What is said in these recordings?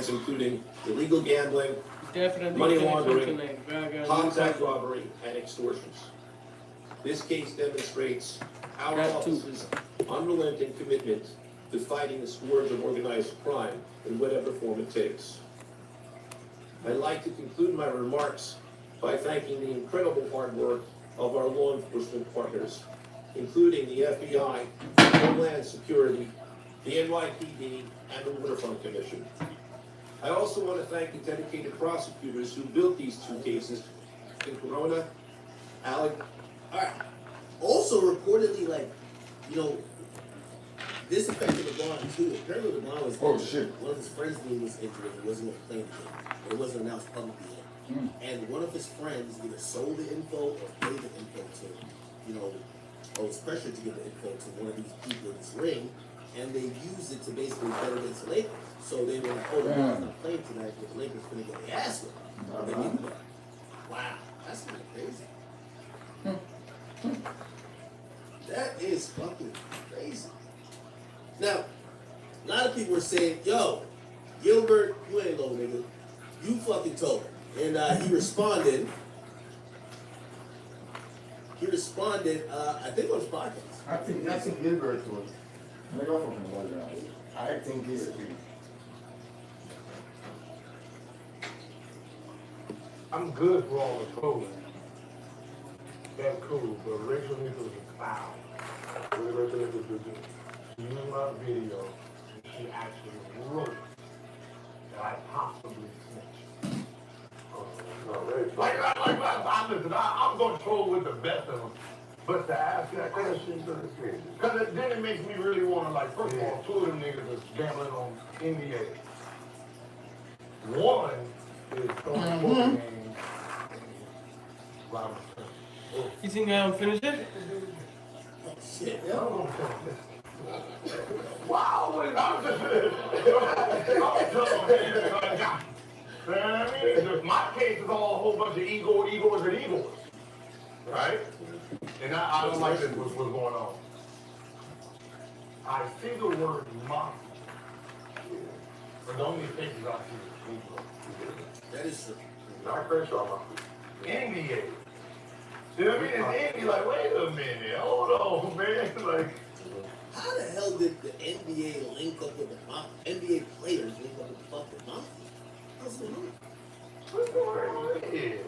crimes including illegal gambling, money laundering, compact robbery, and extortions. This case demonstrates our office's unrelenting commitment to fighting the scourge of organized crime in whatever form it takes. I'd like to conclude my remarks by thanking the incredible hard work of our law enforcement partners, including the FBI, Homeland Security, the NYPD, and the Waterfront Commission. I also want to thank the dedicated prosecutors who built these two cases in Corona, Alec. All right. Also, reportedly, like, you know, this affected LeBron too. Apparently, LeBron was injured. One of his friends' knee was injured. He wasn't going to play the game. It wasn't announced publicly yet. And one of his friends either sold the info or gave the info to, you know, or was pressured to give the info to one of these people in this ring, and they used it to basically bet against the Lakers. So they were like, oh, LeBron's not playing tonight, but the Lakers couldn't get their ass whipped. Wow, that's kind of crazy. That is fucking crazy. Now, a lot of people are saying, yo, Gilbert, you ain't low, nigga. You fucking told him. And he responded, I think on his podcast. I think Gilbert was. I think he's. I'm good for all the trolling. That's cool, but Rachel Nichols is foul. Rachel Nichols is she in my video, and she actually wrote that I possibly snitched. I'm going to troll with the best of them. But to ask that question, because then it makes me really want to, like, first of all, two of them niggas is gambling on NBA. One is throwing football games. You think I haven't finished it? Shit, Wow, I'm just my case is all a whole bunch of egos and egos. Right? And I don't like this, what's going on. I see the word mafia. But the only faces I see is ego. that is true. Not Crenshaw mafia. NBA. You know what I mean? It's Andy, like, wait a minute, hold on, man. Like, how the hell did the NBA link up with the mafia? NBA players link up with the fucking mafia? What's going on? what's going on here?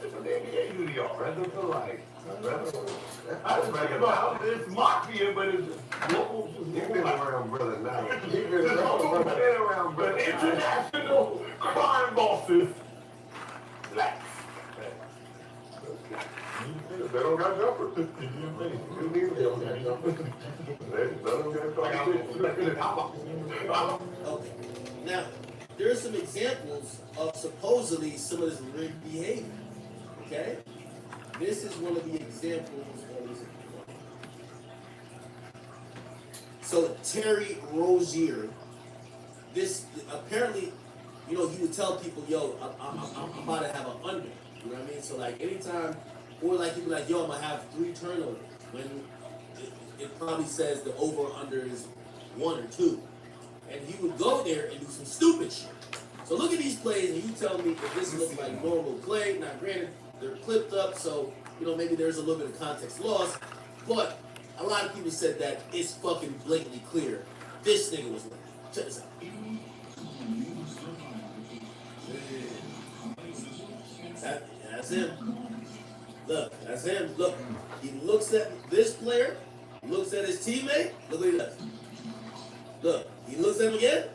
It's an NBA New York. Rather feel like, I just think about it's mafia, but it's just local. You've been around, brother, now. You've been around, brother. International crime bosses. Blacks. They don't got jumpers. They don't got jumpers. Okay. Now, there are some examples of supposedly some of this rigged behavior. Okay? This is one of the examples. So Terry Rozier, this apparently, you know, he would tell people, yo, I'm about to have an under. You know what I mean? So like anytime, or like he'd be like, yo, I'm gonna have 3 turnovers. When it probably says the over or under is 1 or 2. And he would go there and do some stupid shit. So look at these plays and you tell me if this looks like normal play. Now granted, they're clipped up, so you know maybe there's a little bit of context lost. But a lot of people said that it's fucking blatantly clear. This nigga was like, check this out. That's him. Look, that's him. Look, he looks at this player, looks at his teammate. Look what he does. Look, he looks at him again.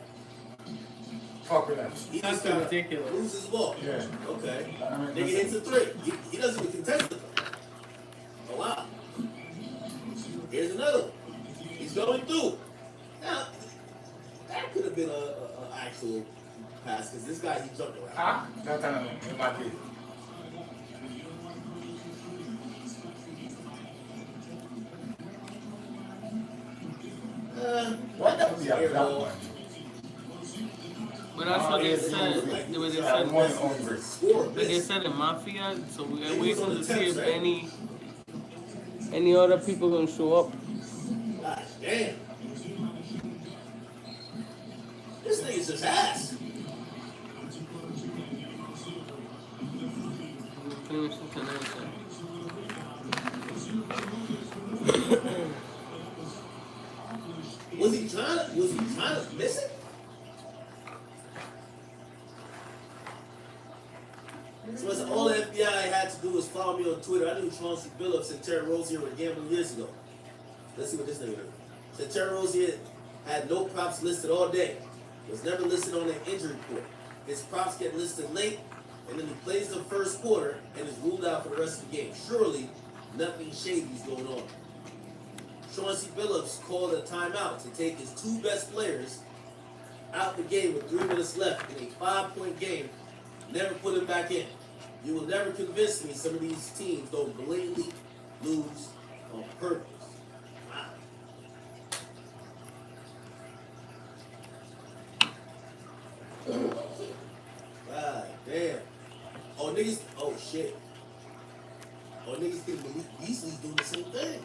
Fuck with that. He just kind of loses the ball. Yeah. Okay. Nigga hits a 3. He doesn't even contest it. Oh wow. Here's another one. He's going through. Now, that could have been an actual pass because this guy he jumped around. It might be. What the Yeah, But that's what they said. They said they said in Mafia, so we're waiting to see if any other people gonna show up. God damn. This This nigga's just ass. Was he trying to miss it? So that's all the FBI had to do was follow me on Twitter. I knew Chauncey Billups and Terry Rozier were gambling years ago. Let's see what this nigga did. So Terry Rozier had no props listed all day. Was never listed on an injury report. His props get listed late, and then he plays the first quarter and is ruled out for the rest of the game. Surely, nothing shady is going on. Chauncey Billups called a timeout to take his two best players out the game with 3 minutes left in a 5-point game. Never put him back in. You will never convince me some of these teams don't blatantly lose on purpose. God damn. Oh, niggas. Oh, shit. Oh, niggas think Malik Beasley's doing the same thing.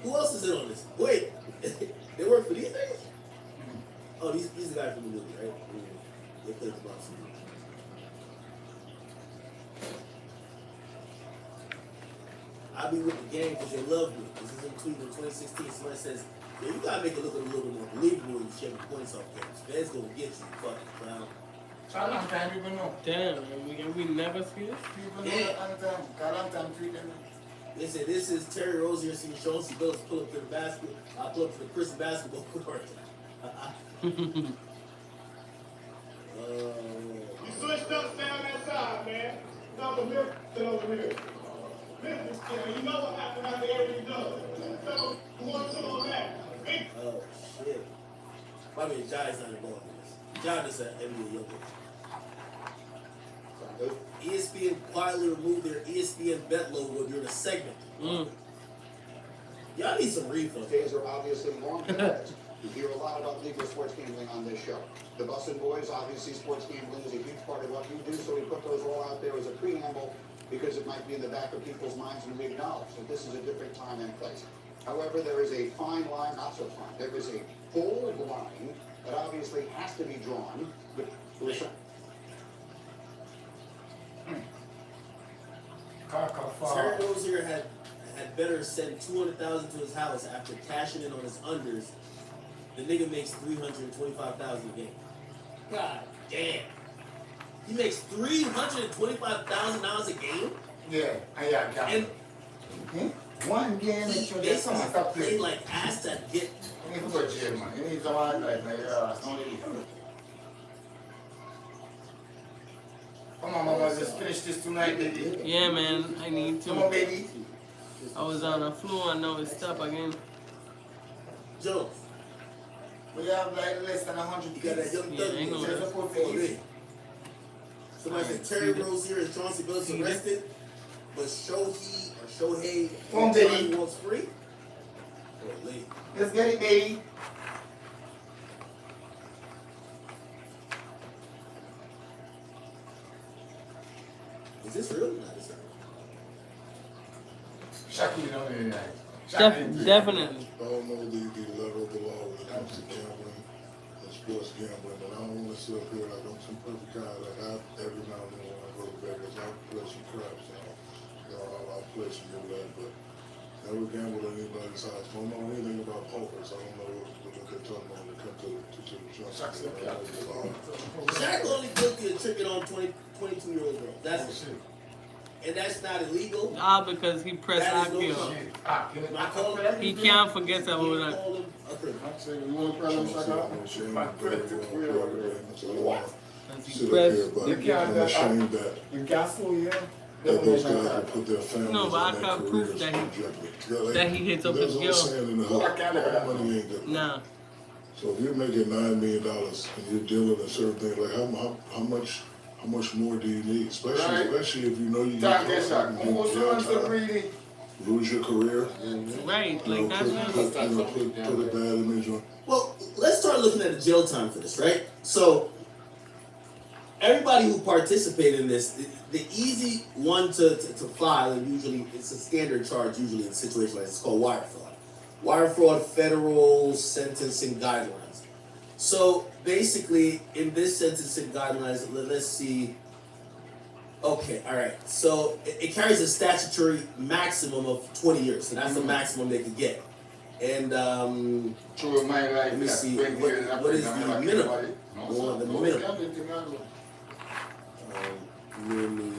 Who else is in on this? Wait. They work for these things? Oh, these are guys from the movie, right? They played the Bronx movie. I'll be with the gang because they love me. This is in Cleveland 2016. Somebody says, yo, you gotta make it look a little bit more believable when you shaving points off games. Feds gonna get you, fucking clown. How long time people know? Damn, man, we never see this? People know that long time. How long time treat them? They said, this is Terry Rozier seeing Chauncey Billups pull up to the basket. I pull up to the prison basketball court. You switched up down that side, man. Now the milk over here. You know what happened out there every done. So, who wants to know that? Oh, shit. I mean, Jai's not involved in this. Jai is an NBA young man. ESPN quietly removed their ESPN bet logo during a segment. Y'all need some refunds. Days are obviously long hairs. You hear a lot about legal sports gambling on this show. The Bussin' Boys, obviously sports gambling is a huge part of what you do, so we put those all out there as a preamble because it might be in the back of people's minds and we acknowledge that this is a different time and place. However, there is a fine line, not so fine. There is a bold line that obviously has to be drawn. Terry Rozier had better send $200,000 to his house after cashing in on his unders. The nigga makes $325,000 a game. God damn. He makes $325,000 a game? Yeah, I got And one game he basically played like ass to get. You need to go to jail, man. You need to want like Come on, mama, just finish this tonight, baby. Yeah, man, I need to. Come on, baby. I was on a flu and now it's stopped again. Joe, We have like less than 100 you got that young thug. I know There's that. a portfolio. Somebody said Terry Rozier and Chauncey Billups arrested, but Shohei Come on, baby. wants free. Oh, late. Let's get it, baby. Is this real? No, this not. Shaq, you know, Definitely. I don't know the level of the law when it comes to gambling and sports gambling, but I don't want to sit up here like I'm some perfect guy. Like every now and then when I go to Vegas, I'll play some craps, I'll play some roulette, but never gambled at anybody's house. Don't know anything about poker, so I don't know what they're talking about when it comes to the trust. Shaq only guilty of tricking on 22-year-old girls. That's it. And that's not illegal. Because he pressed That is no IPO. crime. I call him. He can't forget that You we're can't not. call him a criminal. I'm saying, you want to press on Shaq out? Because he Sit up pressed. here, but You can't I'm ashamed that You got so, yeah. those guys will put their families No, but I and their can't prove careers that in jeopardy. that he hits up There's his no girl. saying in the hood, all money ain't good. Nah. So if you're making $9 million and you're dealing in certain things, like how much more do you need? Especially if you know you Time get get shot. Almost jail runs the time, breathing. lose your career, Right. you know, Like that's put a bad image on. Well, let's start looking at the jail time for this, right? So, everybody who participated in this, the easy one to file, and usually it's a standard charge, usually in situations like this, it's called wire fraud. Wire fraud federal sentencing guidelines. So basically, in this sentencing guidelines, let's see. Okay, all right. So it carries a statutory maximum of 20 years, so that's the maximum they could get. And Through my life, let me see, what is the minimum? Well, the minimum. Minimum.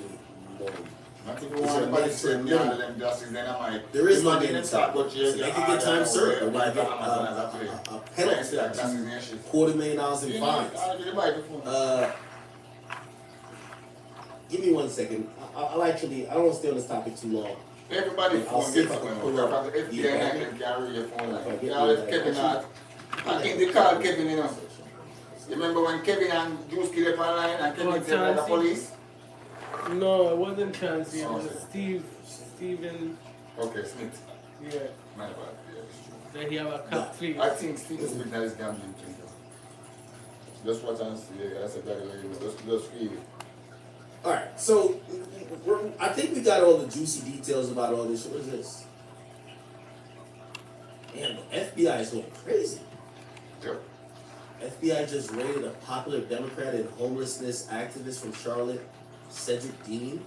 There is no minimum, but they can get time served. Or they can get a penalty, $250,000 in fines. Give me 1 second. I'll actually, I don't want to stay on this topic too long. Everybody phone gets phone. FBI can carry your phone. Kevin Hart. I think they called Kevin, you know. You remember when Kevin and Juice killed up online and Kevin said like the police? No, it wasn't Chancey. It was Steven. Okay, Smith. Yeah. My bad. Yeah. That he have a cap face. I think Steven Smith has gambling thing. Just watch and see. Yeah, that's exactly what you know. Just feel it. All right, so I think we got all the juicy details about all this. What is this? Man, the FBI is going crazy. Yep. FBI just raided a popular Democrat and homelessness activist from Charlotte, Cedric Dean,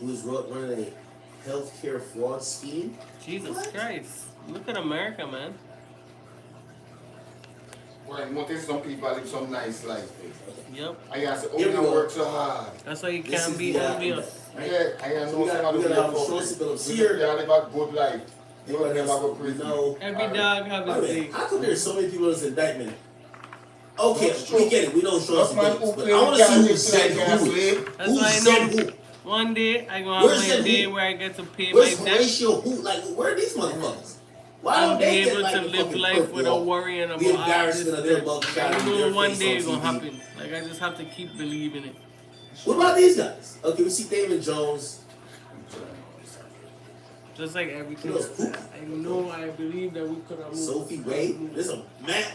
who is running a healthcare fraud scheme. Jesus Christ. Look at America, man. Well, you want to see some people live some nice life. Yep. I got to open and work so hard. That's why you can't be envious. Right? Yeah, I got no we got our responsibilities here. You live a good life. You will never go crazy. Every dog have his day. How come there's so many people in this indictment? Okay, we get it. We know Sean man Spillers, but I want to see who said who. That's Who why I said know who? one day I gonna have a day where I get to pay my Where's debt. Horatio? Who? Like, where are these motherfuckers? Why I'll don't be they able get like to a live fucking life perk without walk? worrying The about this. embarrassment of their mug shot I in know their one face day on it's gonna TV. happen. Like I just have to keep believing it. What about these guys? Okay, we see Damon Jones. Just like everything. Who else? I know. I believe that we could have moved. Sophie Wade. There's a man.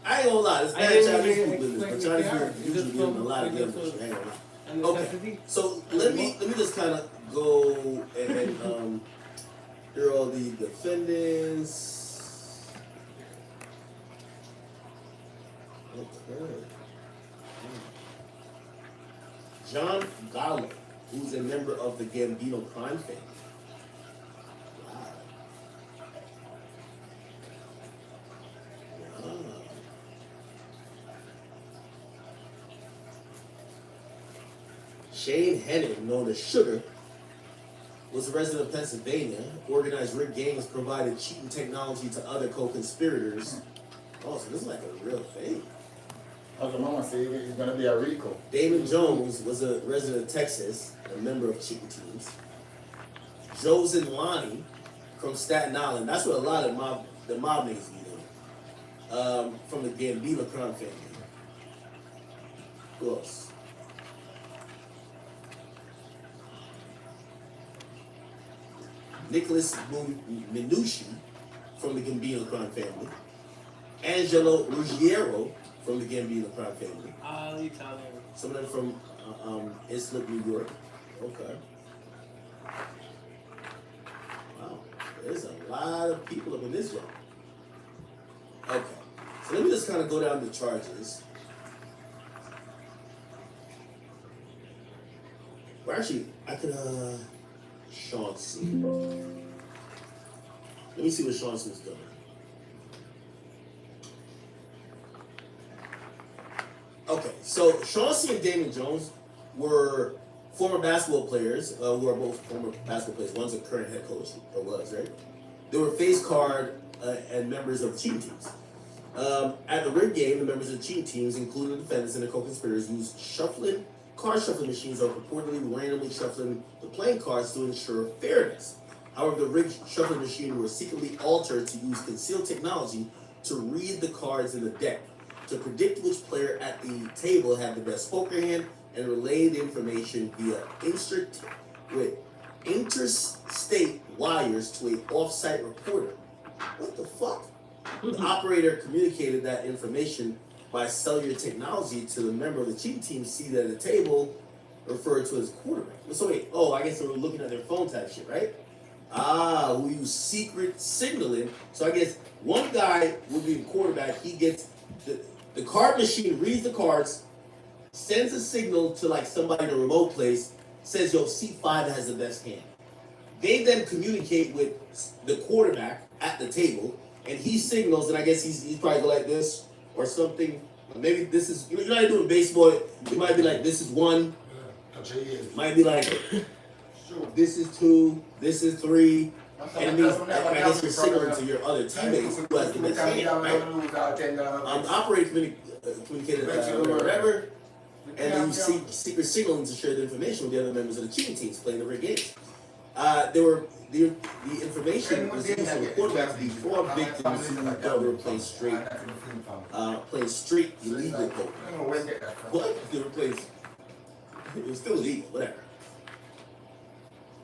I ain't gonna lie. This I bad didn't Chinese really food business, but expect Chinese the food character. usually Just give them a from- lot of I guess information. I ain't gonna lie. And Okay, necessity. so let me just kind of go and here are all the defendants. Okay. John Gallo, who's a member of the Gambino crime family. Wow. Wow. Shane Hennig, known as Sugar, was a resident of Pennsylvania, organized rigged games, provided cheating technology to other co-conspirators. Oh, so this is like a real thing. As the mama say, it's gonna be a Rico. Damon Jones was a resident of Texas, a member of cheating teams. Josen Lonnie from Staten Island, that's what a lot of the mob niggas be doing. From the Gambino crime family. Who else? Nicholas Minucci from the Gambino crime family. Angelo Ruggiero from the Gambino crime family. Italian. Some of them from Islip, New York. Okay. Wow. There's a lot of people up in this job. Okay. So let me just kind of go down the charges. Well, actually, I could, Sean C. Let me see what Sean C's doing. Okay, so Sean C. and Damon Jones were former basketball players, who are both former basketball players. One's a current head coach, or was, right? They were face card and members of cheating teams. At the rig game, the members of the cheating teams, including the defendants and the co-conspirators, used card shuffling machines or purportedly randomly shuffling the playing cards to ensure fairness. However, the rigged shuffling machine were secretly altered to use concealed technology to read the cards in the deck, to predict which player at the table had the best poker hand, and relay the information via interstate wires to a off-site reporter. What the fuck? The operator communicated that information by cellular technology to the member of the cheating team seated at the table, referred to as quarterback. So wait, I guess they were looking at their phone type shit, right? who use secret signaling. So I guess one guy will be the quarterback. He gets the card machine reads the cards, sends a signal to like somebody in a remote place, says, yo, C5 has the best hand. They then communicate with the quarterback at the table, and he signals, and I guess he's probably go like this or something. Maybe this is, you know how you do in baseball, it might be like, this is 1. Might be like, this is 2, this is 3. And it means, I guess you're signaling to your other teammates who has the best hand, right? Operating communicator or whatever, and then you see secret signaling to share the information with the other members of the cheating teams playing the rigged games. The information was used for the quarterbacks before victims who were playing straight illegal poker. What? They were playing, it was still illegal, whatever.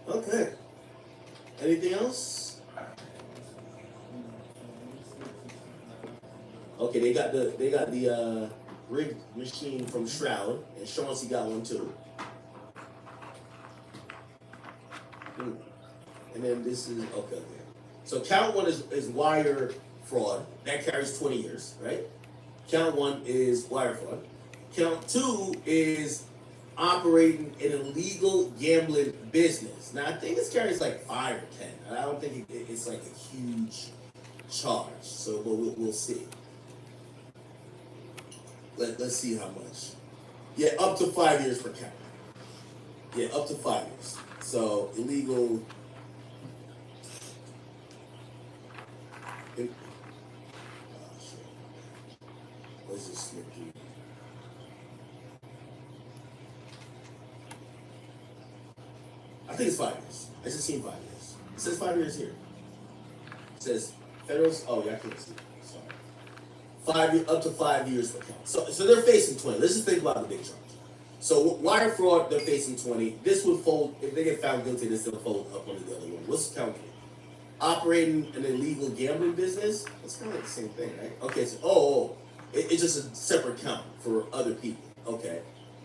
Okay. Anything else? Okay, they got the rigged machine from Shroud, and Chauncey got one too. And then this is okay. So count 1 is wire fraud. That carries 20 years, right? Count 1 is wire fraud. Count 2 is operating an illegal gambling business. Now I think this carries like 5 or 10. I don't think it's like a huge charge. So, but we'll see. Let's see how much. Yeah, up to 5 years for count. Yeah, up to 5 years. So illegal. Let's just slip through. I think it's 5 years. I just seen 5 years. It says 5 years here. It says federal. Oh yeah, I can't see. Sorry. 5 years, up to 5 years for count. So they're facing 20. Let's just think about the big charge. So wire fraud, they're facing 20. This would fold if they get found guilty. This will fold up under the other one. What's the count? Operating an illegal gambling business. It's kind of like the same thing, right? Okay. So it's just a separate count for other people. Okay.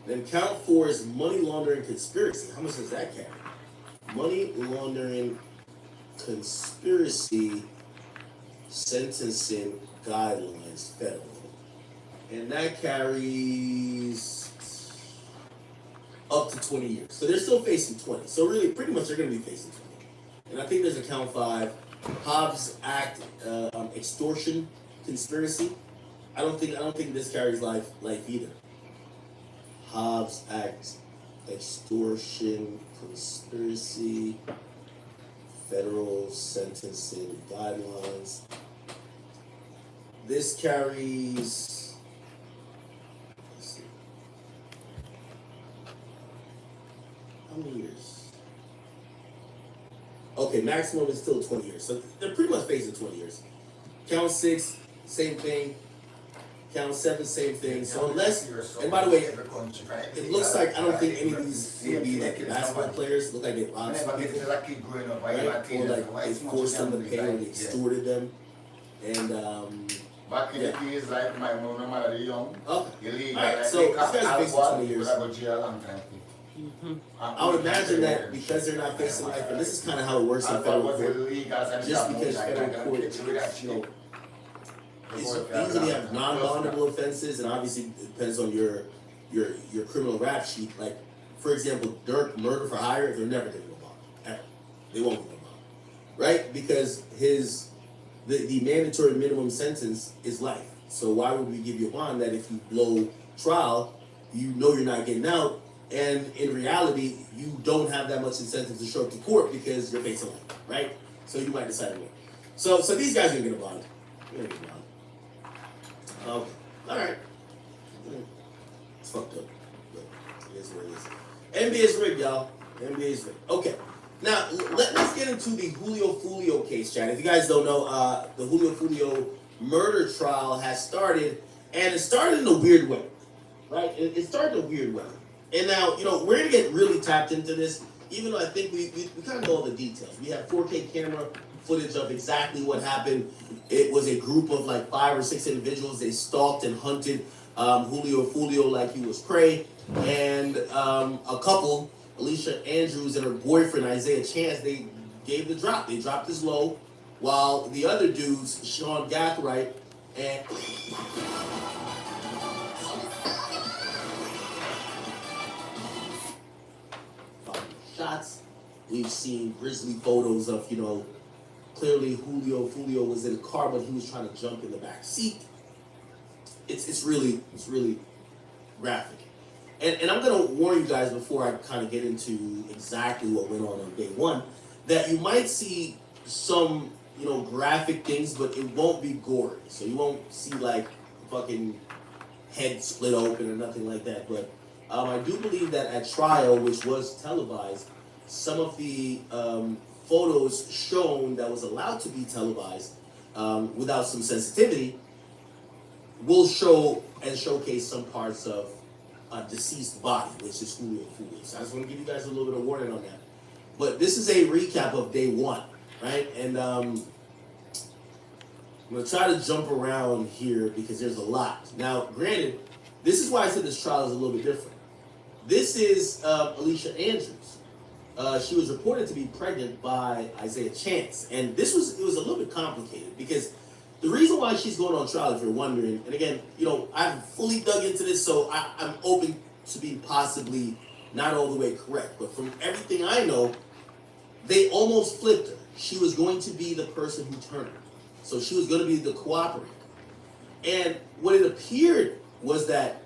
Then count 4 is money laundering conspiracy. How much does that carry? Money laundering conspiracy sentencing guidelines federal. And that carries up to 20 years. So they're still facing 20. So really, pretty much they're going to be facing 20. And I think there's a count 5. Hobbs Act extortion conspiracy. I don't think this carries life either. Hobbs Act extortion conspiracy federal sentencing guidelines. This carries, let's see, how many years? Okay, maximum is still 20 years. So they're pretty much facing 20 years. Count 6, same thing. Count 7, same thing. So unless, and by the way, it looks like I don't think any of these would be like basketball players. Look like they robbed people, right? Or like they forced them to pay or they extorted them. And back in the days, like my mom and mother, young. Okay. Alright, so these guys are facing 20 years. I would imagine that because they're not facing life, and this is kind of how it works in federal court. Just because federal court, they usually have non-bondable offenses, and obviously it depends on your criminal rap sheet. Like, for example, Dirk, murder for hire, they're never going to go bond. Ever. They won't go bond. Right? Because the mandatory minimum sentence is life. So why would we give you a bond that if you blow trial, you know you're not getting out, and in reality, you don't have that much incentive to show up to court because you're facing life, right? So you might decide to win. So these guys are going to get a bond. They're going to get a bond. Okay. Alright. It's fucked up. But it is what it is. NBA is rigged, y'all. NBA is rigged. Okay. Now, let's get into the Julio Fulio case, Chad. If you guys don't know, the Julio Fulio murder trial has started, and it started in a weird way, right? It started in a weird way. And now, we're going to get really tapped into this, even though I think we kind of know all the details. We have 4K camera footage of exactly what happened. It was a group of like 5 or 6 individuals. They stalked and hunted Julio Fulio like he was prey. And a couple, Alicia Andrews and her boyfriend, Isaiah Chance, they gave the drop. They dropped his low, while the other dudes, Sean Gathright and shots. We've seen grisly photos of, clearly Julio was in the car, but he was trying to jump in the back seat. It's really graphic. And I'm gonna warn you guys before I kind of get into exactly what went on day one, that you might see some, graphic things, but it won't be gory. So you won't see like fucking head split open or nothing like that. But I do believe that at trial, which was televised, some of the photos shown that was allowed to be televised without some sensitivity will show and showcase some parts of a deceased body, which is Julio. So I just want to give you guys a little bit of warning on that. But this is a recap of day one, right? And I'm going to try to jump around here because there's a lot. Now, granted, this is why I said this trial is a little bit different. This is Alicia Andrews. She was reported to be pregnant by Isaiah Chance. And it was a little bit complicated because the reason why she's going on trial, if you're wondering, and again, I haven't fully dug into this, so I'm open to being possibly not all the way correct. But from everything I know, they almost flipped her. She was going to be the person who turned her. So she was going to be the cooperator. And what it appeared was that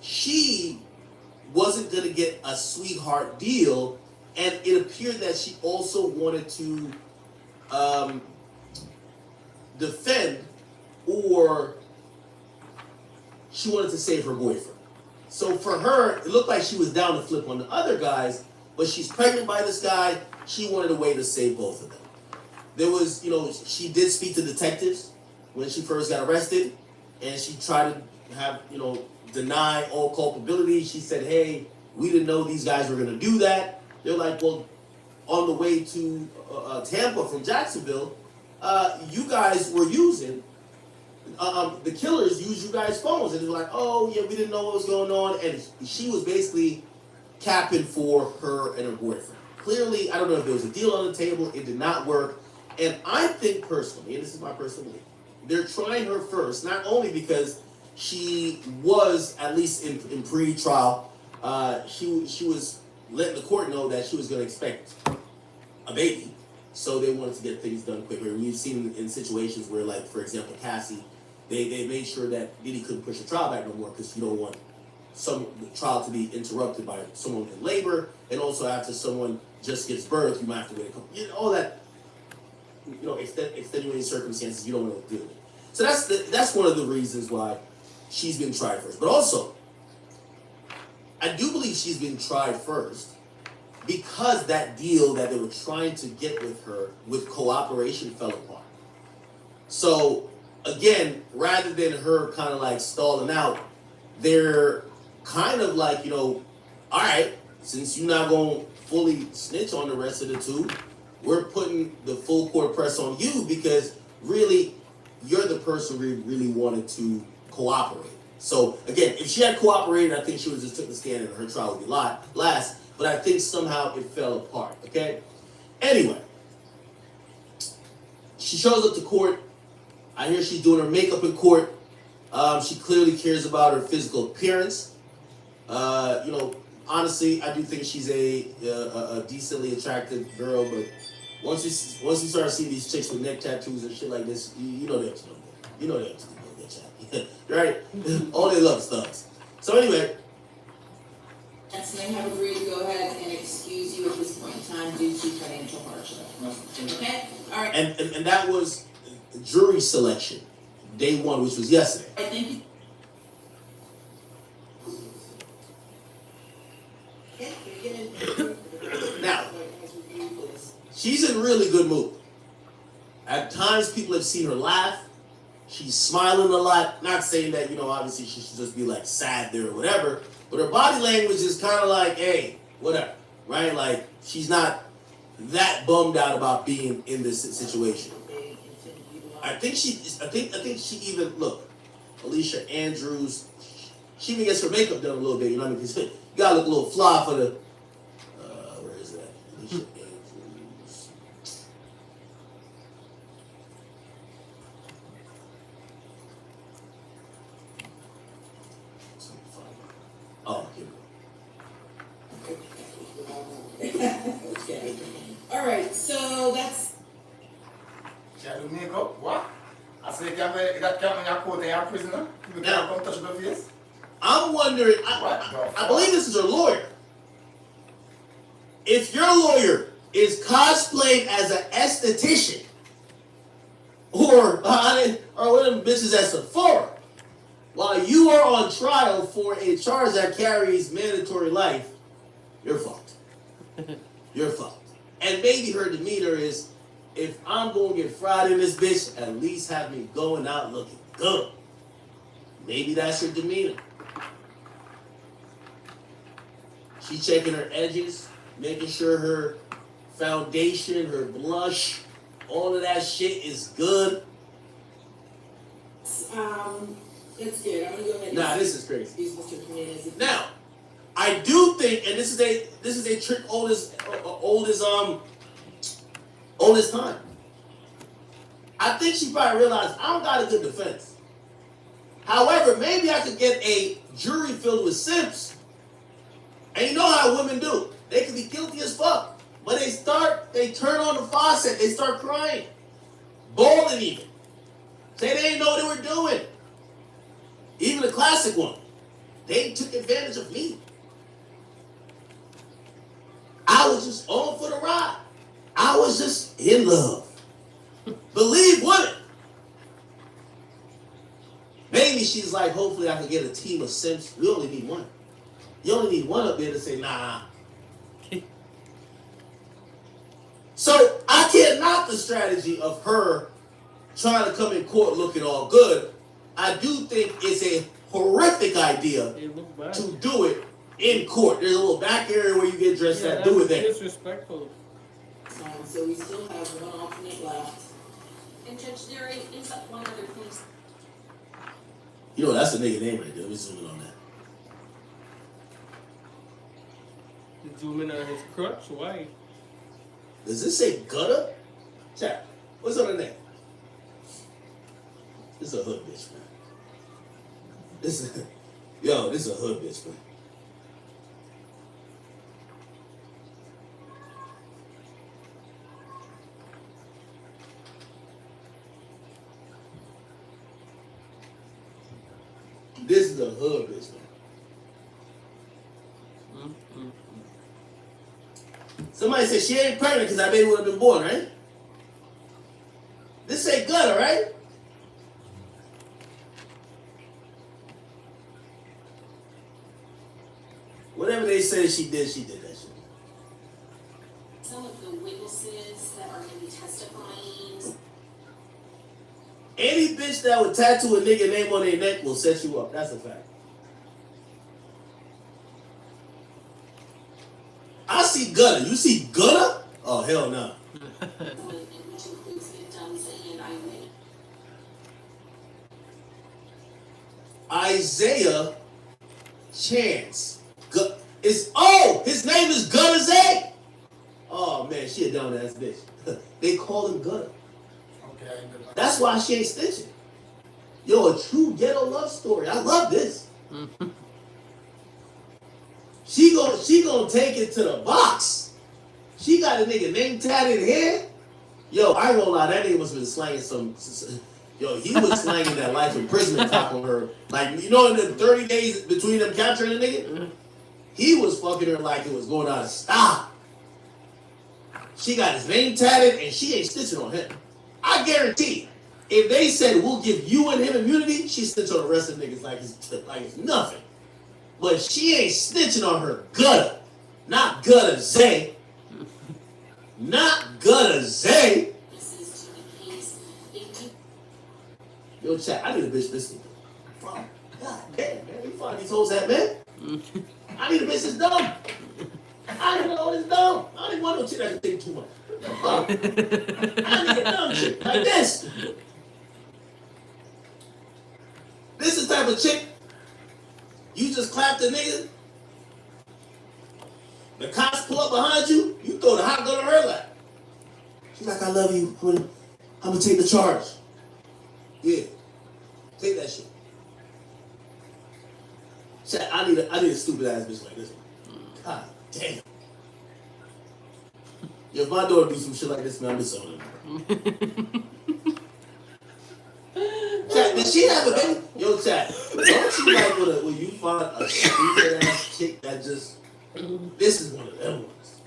she wasn't going to get a sweetheart deal, and it appeared that she also wanted to defend, or she wanted to save her boyfriend. So for her, it looked like she was down to flip on the other guys, but she's pregnant by this guy. She wanted a way to save both of them. There was, she did speak to detectives when she first got arrested, and she tried to have, deny all culpability. She said, hey, we didn't know these guys were going to do that. They're like, well, on the way to Tampa from Jacksonville, you guys were using, the killers used you guys' phones. And they're like, oh, yeah, we didn't know what was going on. And she was basically capping for her and her boyfriend. Clearly, I don't know if there was a deal on the table. It did not work. And I think personally, and this is my personal belief, they're trying her first, not only because she was, at least in pre-trial, she was letting the court know that she was going to expect a baby. So they wanted to get things done quicker. We've seen in situations where, like, for example, Cassie, they made sure that Diddy couldn't push the trial back no more because you don't want the trial to be interrupted by someone in labor, and also after someone just gives birth, you might have to wait a couple, all that, extenuating circumstances you don't want to deal with. So that's one of the reasons why she's been tried first. But also, I do believe she's been tried first because that deal that they were trying to get with her with cooperation fell apart. So again, rather than her kind of like stalling out, they're kind of like, all right, since you're not going to fully snitch on the rest of the two, we're putting the full court press on you because really you're the person we really wanted to cooperate. So again, if she had cooperated, I think she would have just took the stand and her trial would be last. But I think somehow it fell apart, okay? Anyway, she shows up to court. I hear she's doing her makeup in court. She clearly cares about her physical appearance. Honestly, I do think she's a decently attractive girl, but once you start seeing these chicks with neck tattoos and shit like this, you know they have to know that. You know they have to know that, right? All they love is thugs. So anyway. Yes, and they have agreed to go ahead and excuse you at this point in time due to financial hardship. Okay? All right. And that was jury selection, day one, which was yesterday. I think you. Now, she's in really good mood. At times, people have seen her laugh. She's smiling a lot. Not saying that, obviously she should just be like sad there or whatever. But her body language is kind of like, hey, whatever, right? Like, she's not that bummed out about being in this situation. I think she even, look, Alicia Andrews, she even gets her makeup done a little bit, you know what I mean? Because you gotta look a little fly for the, where is that? Alicia Andrews. Alright, so that's, Shall we make up? What? I say, that camera in your court and you're a prisoner? You can't come touch the face? I'm wondering, I believe this is her lawyer. If your lawyer is cosplaying as an esthetician, or one of them bitches at Sephora, while you are on trial for a charge that carries mandatory life, you're fucked. You're fucked. And maybe her demeanor is, if I'm going to get fried in this bitch, at least have me going out looking good. Maybe that's her demeanor. She checking her edges, making sure her foundation, her blush, all of that shit is good. it's good. I'm gonna go ahead. Nah, this is crazy. Use Mr. Jimenez. Now, I do think, and this is a trick old as time. I think she probably realized I don't got a good defense. However, maybe I could get a jury filled with simps. And you know how women do. They can be guilty as fuck. But they turn on the faucet, they start crying. Bawling even. Say they didn't know what they were doing. Even the classic one. They took advantage of me. I was just on for the ride. I was just in love. Believe women. Maybe she's like, hopefully I can get a team of simps. We only need one. You only need one up there to say, nah. So I can't knock the strategy of her trying to come in court looking all good. I do think it's a horrific idea to do it in court. There's a little back area where you get dressed at. Do it there. Disrespectful. So we still have one alternate left. And Judge, there is one other police. You know, that's a nigga name right there. Let me zoom in on that. Zoom in on his crutch? Why? Does this say gutter? Chat. What's on the name? This is a hood bitch, man. This is a hood bitch, man. This is a hood bitch, man. Somebody said she ain't pregnant because that baby would have been born, right? This ain't gutter, right? Whatever they say she did that shit. Some of the witnesses that are going to be testifying. Any bitch that would tattoo a nigga name on their neck will set you up. That's a fact. I see gutter. You see gutter? Oh, hell no. Which includes victims and Isaiah Chance. His name is Gutter Zay. Oh man, she a dumb ass bitch. They call him Gutter. Okay. That's why she ain't stitching. Yo, a true ghetto love story. I love this. She gonna take it to the box. She got a nigga name tatted here. Yo, I ain't gonna lie, that nigga must have been slanging some. Yo, he was slanging that life imprisonment talk on her. Like, you know, in the 30 days between them capturing the nigga, he was fucking her like it was going out of style. She got his name tatted and she ain't stitching on him. I guarantee, if they said we'll give you and him immunity, she stitch on the rest of the niggas like it's nothing. But she ain't snitching on her gutter. Not Gutter Zay. Not Gutter Zay. Yo, chat, I need a bitch listening. God damn, man. You find these hoes at, man? I need a bitch that's dumb. I don't know it's dumb. I don't even want no chick that can think too much. I need a dumb chick like this. This is the type of chick you just clap the nigga. The cops pull up behind you, you throw the hot gun on her lap. She's like, I love you. I'm gonna take the charge. Yeah. Take that shit. Chat, I need a stupid ass bitch like this one. God damn. If my daughter do some shit like this, man, I'm disowning her. Chat, did she have a baby? Yo, chat, don't you like when you find a stupid ass chick that just, this is one of them ones.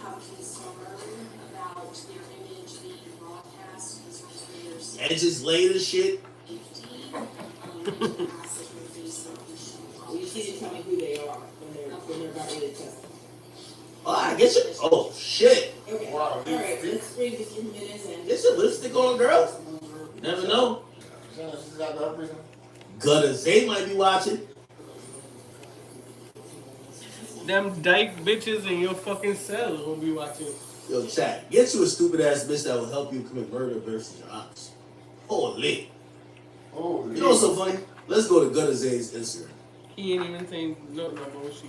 Have concern about their image being broadcast in sorts of their safety. And just later shit. And ask that your Facebook be shown. You just need to tell me who they are when they're about ready to testify. Oh, I get you. Oh, shit. Okay. Wow. All right. Let's bring the 3 minutes and. Get your lipstick on, girl. You never know. Gutter Zay might be watching. Them dyke bitches in your fucking cell will be watching. Yo, chat, get you a stupid ass bitch that will help you commit murder versus your ops. Holy. Holy. You know what's so funny? Let's go to Gutter Zay's Instagram. He ain't even saying nothing about she.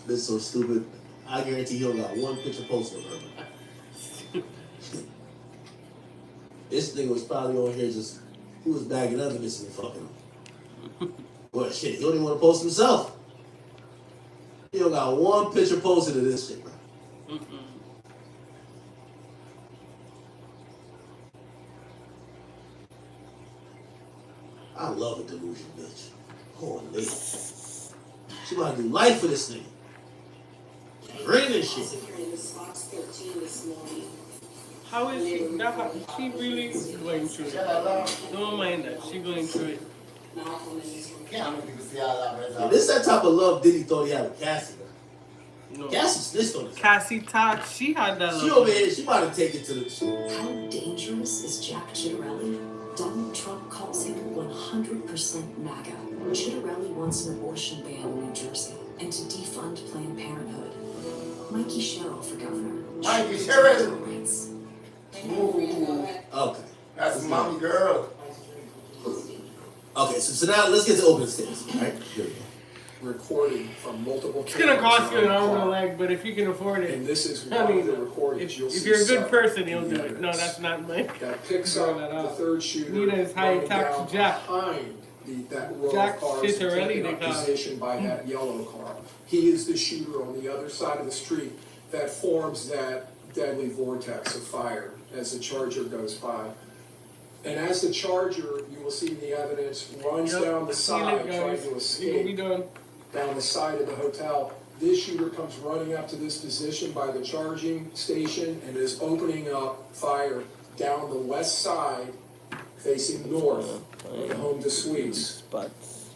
This so stupid. I guarantee he don't got one picture posted of her. This nigga was probably on here just, he was bagging other bitches and fucking them. Well, shit, he don't even want to post himself. He don't got one picture posted of this shit, bro. I love a delusion, bitch. Holy. She about to do life for this nigga. Bring this shit. Also hearing this Fox 13 this morning. How is she? She really going through it. Don't mind that. She going through it. Malcolm and his Can't believe you see all that, Yeah, man. this is that type of love Diddy thought he had with Cassie, bro. No. Cassie snitched on us. Cassie talk. She had that. She over here, she about to take it to the... How dangerous is Jack Chitterelli? Donald Trump calls him 100% MAGA. Chitterelli wants an abortion ban in New Jersey and to defund Planned Parenthood. Mikey Sherrill for governor. Mikey Sherrill. Rights. Okay. That's mommy girl. Okay, so now let's get to open statements, all right? Here we go. Recording from multiple It's gonna cameras cost you an around arm the and a clock. leg, but if you can afford it, And this is I one mean, of the recordings. You'll if see you're a good several person, you'll do it. evidence No, that's not my. that picks up the third shooter. Nina's high running tax down Jack. behind that row Jack of cars Chitterelli, taking they up call it. position by that yellow car. He is the shooter on the other side of the street that forms that deadly vortex of fire as the Charger goes by. And as the Charger, you will see the evidence, runs down the side trying to It will be escape done. down the side of the hotel. This shooter comes running up to this position by the charging station and is opening up fire down the west side facing north of the Home to Suites. Spots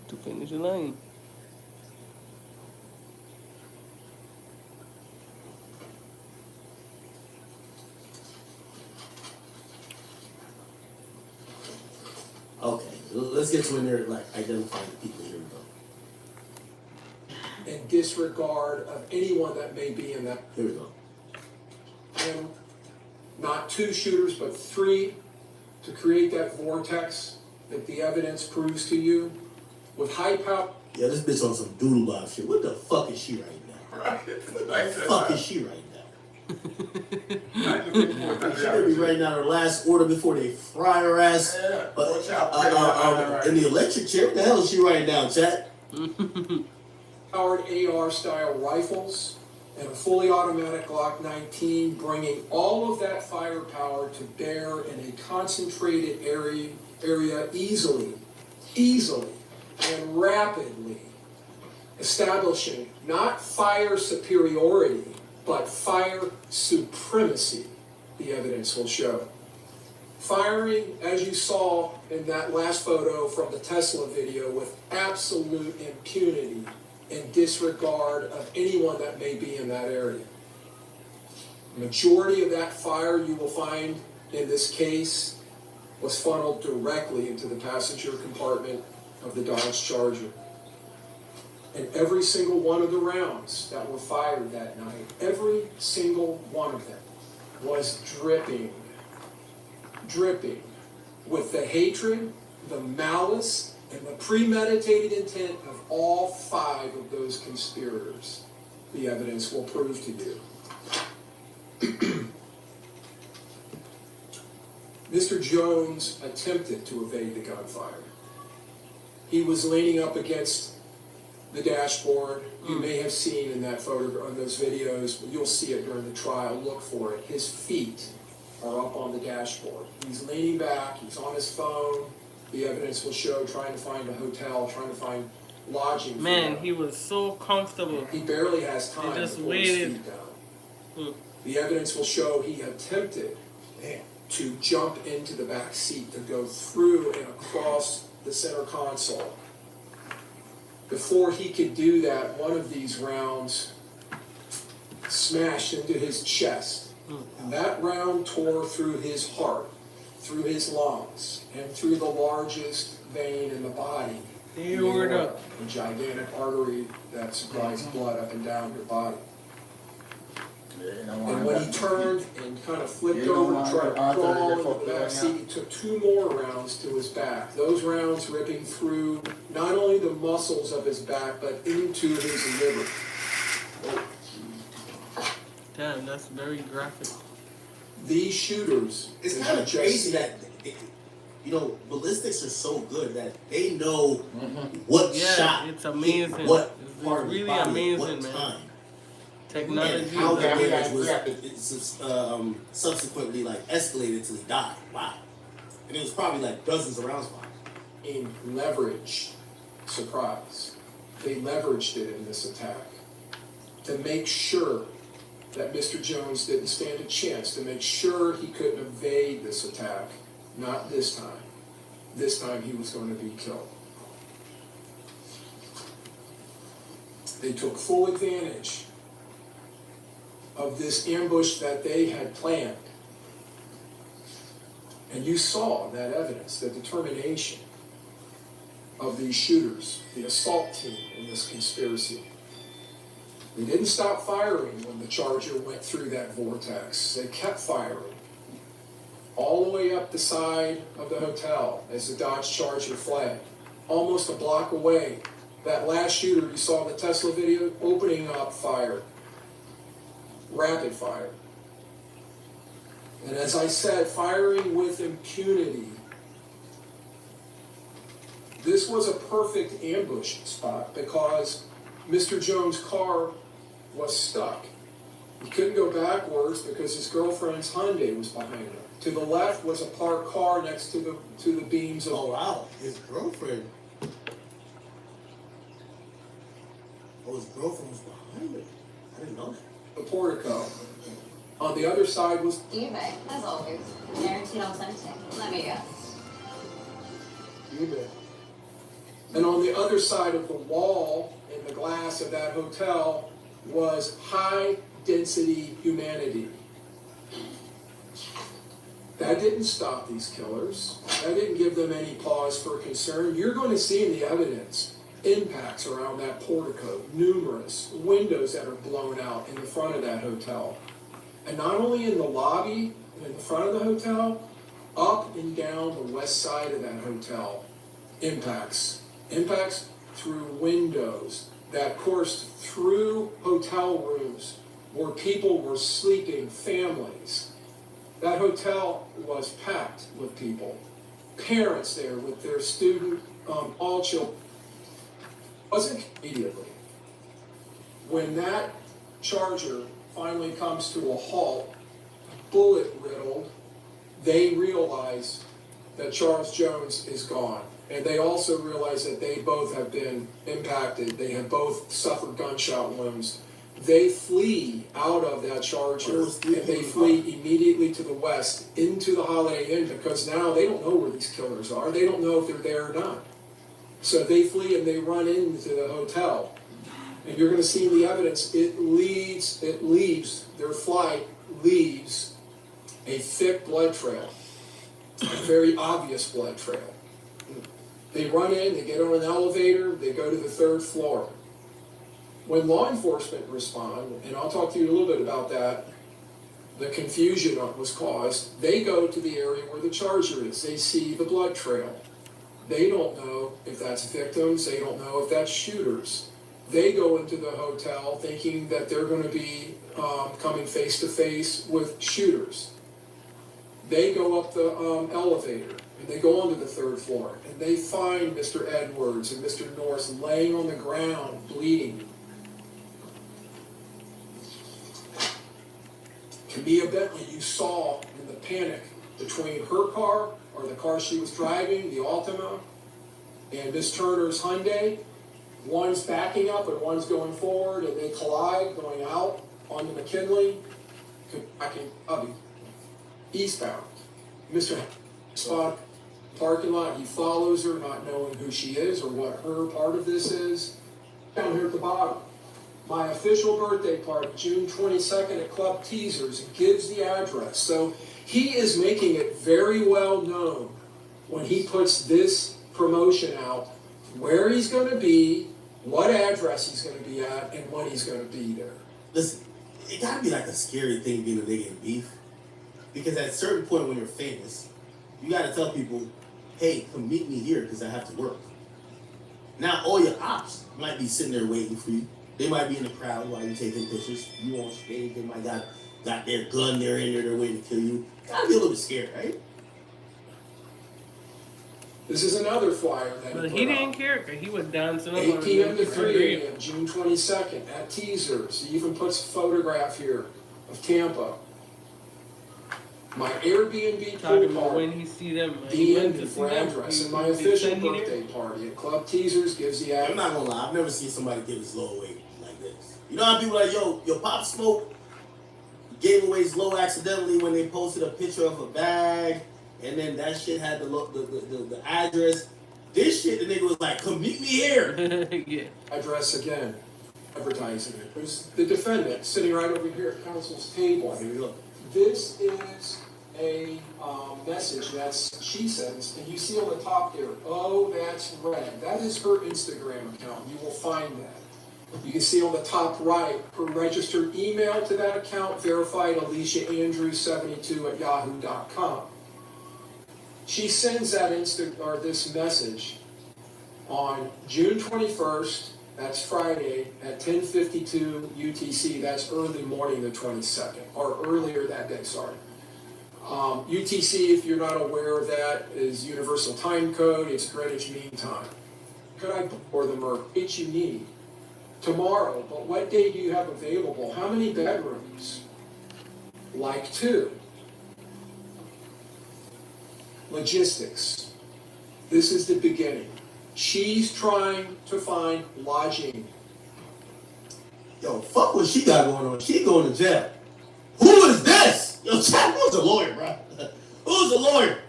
to finish the line. Okay, let's get to when they're like identifying the people. Here we go. In disregard of anyone that may be in that. Here we go. And not two shooters, but three to create that vortex that the evidence proves to you with high power. Yeah, this bitch on some doodle bob shit. What the fuck is she right now? What the fuck is she right now? She could be writing out her last order before they fry her ass in the electric chair. What the hell is she writing down, chat? Powered AR style rifles and a fully automatic Glock 19, bringing all of that firepower to bear in a concentrated area easily and rapidly, establishing not fire superiority, but fire supremacy, the evidence will show. Firing, as you saw in that last photo from the Tesla video, with absolute impunity and disregard of anyone that may be in that area. Majority of that fire you will find in this case was funneled directly into the passenger compartment of the Dodge Charger. And every single one of the rounds that were fired that night, every single one of them was dripping with the hatred, the malice, and the premeditated intent of all five of those conspirators. The evidence will prove to you. Mr. Jones attempted to evade the gunfire. He was leaning up against the dashboard. You may have seen in that photo, on those videos, but you'll see it during the trial, look for it. His feet are up on the dashboard. He's leaning back, he's on his phone. The evidence will show trying to find a hotel, trying to find lodging. Man, he was so comfortable. He barely has time He just to pull his waited. feet down. The evidence will show he attempted to jump into the back seat to go through and across the center console. Before he could do that, one of these rounds smashed into his chest. And that round tore through his heart, through his lungs, and through the largest vein in the body. The aorta. A gigantic artery that supplies blood up and down your body. And when he turned and kind of flipped over and tried to crawl into the back seat, he took 2 more rounds to his back. Those rounds ripping through not only the muscles of his back, but into his liver. Damn, that's very graphic. These shooters. It's kind of crazy that, you know, ballistics are so good that they know what shot. It's amazing. hit what It's part of the really body, amazing, what man. time. Technology. And how the damage was Yeah. subsequently like escalated till he died. Wow. And it was probably like dozens of rounds fired. In leverage, surprise, they leveraged it in this attack to make sure that Mr. Jones didn't stand a chance, to make sure he couldn't evade this attack. Not this time. This time he was going to be killed. They took full advantage of this ambush that they had planned. And you saw that evidence, the determination of these shooters, the assault team in this conspiracy. They didn't stop firing when the Charger went through that vortex. They kept firing all the way up the side of the hotel as the Dodge Charger fled. Almost a block away, that last shooter you saw in the Tesla video, opening up fire. Rapid fire. And as I said, firing with impunity. This was a perfect ambush spot because Mr. Jones' car was stuck. He couldn't go backwards because his girlfriend's Hyundai was behind him. To the left was a parked car next to the beams of... Oh wow, his girlfriend. Oh, his girlfriend was behind it. I didn't know that. the portico. On the other side was eBay, as always. Guaranteed authentic. Let me guess. eBay. And on the other side of the wall in the glass of that hotel was high-density humanity. That didn't stop these killers. That didn't give them any pause for concern. You're going to see in the evidence impacts around that portico, numerous windows that are blown out in the front of that hotel. And not only in the lobby and in the front of the hotel, up and down the west side of that hotel, impacts. Impacts through windows that coursed through hotel rooms where people were sleeping, families. That hotel was packed with people. Parents there with their student, all children. Wasn't immediately. When that Charger finally comes to a halt, bullet riddled, they realize that Charles Jones is gone. And they also realize that they both have been impacted. They have both suffered gunshot wounds. They flee out of that Charger, and they flee immediately to the west into the Holiday Inn because now they don't know where these killers are. They don't know if they're there or not. So they flee and they run into the hotel. And you're going to see in the evidence, it leaves, their flight leaves a thick blood trail, a very obvious blood trail. They run in, they get on an elevator, they go to the 3rd floor. When law enforcement respond, and I'll talk to you a little bit about that, the confusion was caused, they go to the area where the Charger is. They see the blood trail. They don't know if that's victims, they don't know if that's shooters. They go into the hotel thinking that they're going to be coming face to face with shooters. They go up the elevator, and they go onto the 3rd floor, and they find Mr. Edwards and Mr. Norris laying on the ground, bleeding. Camilla Bentley, you saw in the panic between her car, or the car she was driving, the Altima, and Miss Turner's Hyundai. One's backing up and one's going forward, and they collide going out onto McKinley. Eastbound. Mr. Spot parking lot, he follows her, not knowing who she is or what her part of this is. Down here at the bottom, my official birthday party, June 22nd at Club Teasers, and gives the address. So he is making it very well known when he puts this promotion out, where he's going to be, what address he's going to be at, and when he's going to be there. Listen, it gotta be like a scary thing being a nigga in beef. Because at a certain point when you're famous, you gotta tell people, hey, come meet me here because I have to work. Now all your ops might be sitting there waiting for you. They might be in the crowd while you're taking pictures. You won't stage, they might got their gun, they're in there, they're waiting to kill you. Gotta be a little bit scared, right? This is another flyer that But he didn't care, because he was dancing up 8 on p.m. to the 3 a.m., June 22nd at Teasers. He even puts a photograph here of Tampa. My Airbnb talking pool about when party, he see them. DM me for address, and my official birthday party at Club Teasers gives the address. I'm not gonna lie, I've never seen somebody give his low away like this. You know how people are like, yo, Pop Smoke gave away his low accidentally when they posted a picture of a bag, and then that shit had the address. This shit, the nigga was like, come meet me here. Yeah. Address again, advertising it. There's the defendant sitting right over here at counsel's table. Here we go. This is a message she sends, and you see on the top there, oh, that's red. That is her Instagram account. You will find that. You can see on the top right, her registered email to that account, verified AliciaAndrews72@yahoo.com. She sends that this message on June 21st, that's Friday, at 10:52 UTC, that's early morning the 22nd, or earlier that day, sorry. UTC, if you're not aware of that, is Universal Time Code, it's Greenwich Mean Time. Could I pour them or each you need? Tomorrow, but what day do you have available? How many bedrooms? Like 2. Logistics. This is the beginning. She's trying to find lodging. Yo, fuck what she got going on. She going to jail. Who is this? Yo, chat, who's the lawyer, bro? Who's the lawyer?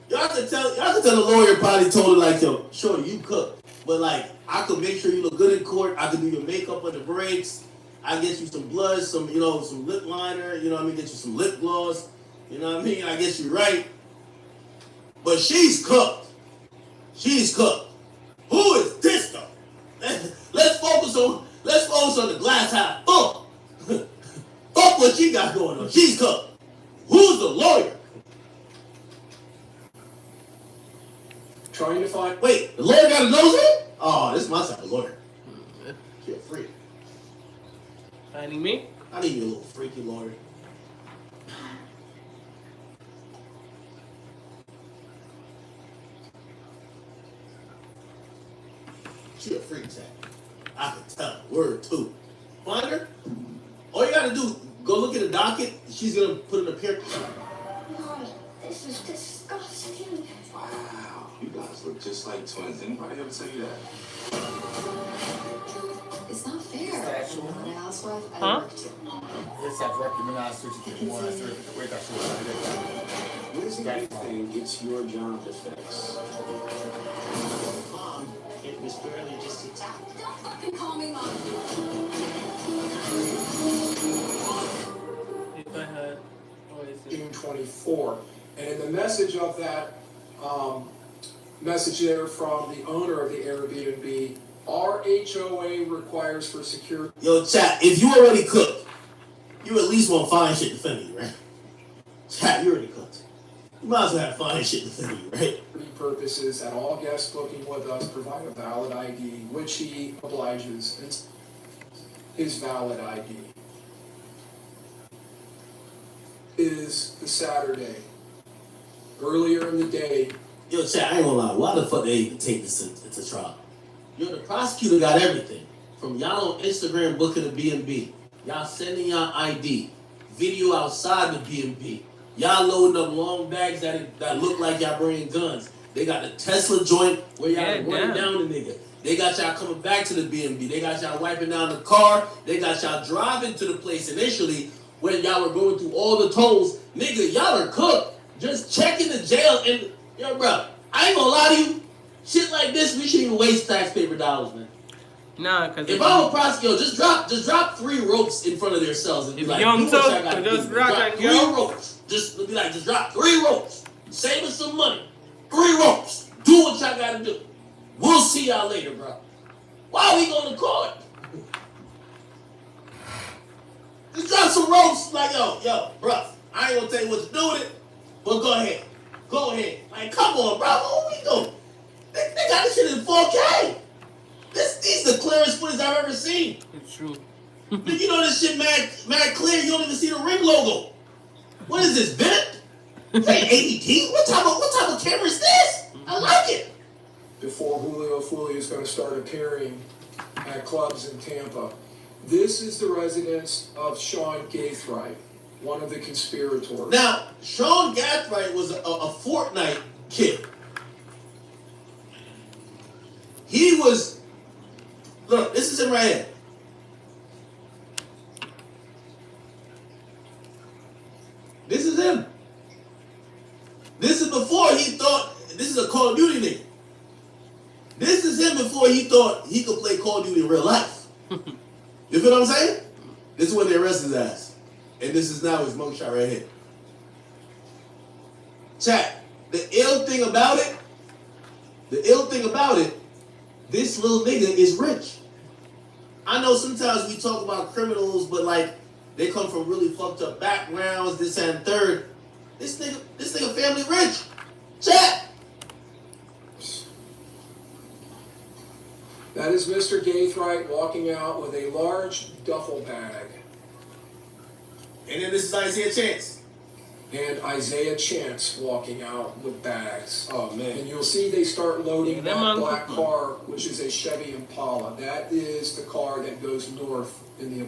Y'all can tell the lawyer probably told her, like, yo, sure, you cook. But, like, I could make sure you look good in court. I could do your makeup on the breaks. I get you some blush, some lip liner. You know what I mean? Get you some lip gloss. You know what I mean? I get you right. But she's cooked. She's cooked. Who is this, though? Let's focus on the glass half full. Fuck what she got going on. She's cooked. Who's the lawyer? Trying to find. Wait, the lawyer got a nose in? Oh, this is my type of lawyer. You're a freak. Finding me? I need you a little freaky lawyer. She a freak, Jack. I can tell. Word 2. Find her. All you gotta do, go look at the docket. She's gonna put in a appearance. Mom, this is disgusting. Wow, you guys look just like twins. Anybody ever tell you that? It's not fair. Sexual. I'm a housewife. I Huh? work too. Let's have recognize wait, that's What is the big thing gets your job effects? Mom, it was barely just a tap. Don't fucking call me mom. If I had, June 24. And in the message of that message there from the owner of the Airbnb, our HOA requires for security. Yo, chat, if you already cooked, you at least want fine shit defending you, right? Chat, you already cooked. You might as well have fine shit defending you, right? Purposes that all guests booking with us provide a valid ID, which he obliges. It's his valid ID is the Saturday, earlier in the day. Yo, Chad, I ain't gonna lie. Why the fuck they even take this to trial? Yo, the prosecutor got everything. From y'all on Instagram booking a B&B. Y'all sending y'all ID. Video outside the B&B. Y'all loading up long bags that look like y'all bringing guns. They got the Tesla joint where y'all running down the nigga. They got y'all coming back to the B&B. They got y'all wiping down the car. They got y'all driving to the place initially when y'all were going through all the tolls. Nigga, y'all are cooked. Just checking the jail and, yo, bro, I ain't gonna lie to you. Shit like this, we shouldn't even waste taxpayer dollars, man. Nah, cause if I were prosecutor, just drop 3 ropes in front of themselves and be like, young do what y'all Tug gotta just do. rock Drop and 3 go. ropes. Just be like, just drop 3 ropes. Save us some money. 3 ropes. Do what y'all gotta do. We'll see y'all later, bro. Why are we going to court? Just drop some ropes. Like, yo, bro, I ain't gonna tell you what to do with it, but go ahead. Go ahead. Like, come on, bro. What we doing? They got this shit in 4K. These the clearest footage I've ever seen. It's true. You know this shit mad clear. You don't even see the ring logo. What is this, Vent? This ain't ADD. What type of camera is this? I like it. Before Julio Fully is going to start appearing at clubs in Tampa. This is the residence of Sean Gaithright, one of the conspirators. Now, Sean Gaithright was a Fortnite kid. He was, look, this is him right here. This is him. This is before he thought, this is a Call of Duty nigga. This is him before he thought he could play Call of Duty in real life. You feel what I'm saying? This is when they arrested his ass. And this is now his mugshot right here. Chat, the ill thing about it, this little nigga is rich. I know sometimes we talk about criminals, but like, they come from really fucked up backgrounds, this and third. This nigga family rich. Chat. That is Mr. Gaithright walking out with a large duffel bag. And then this is Isaiah Chance. And Isaiah Chance walking out with bags. Oh, man. And you'll see they start loading that black car, which is a Chevy Impala. That is the car that goes north in the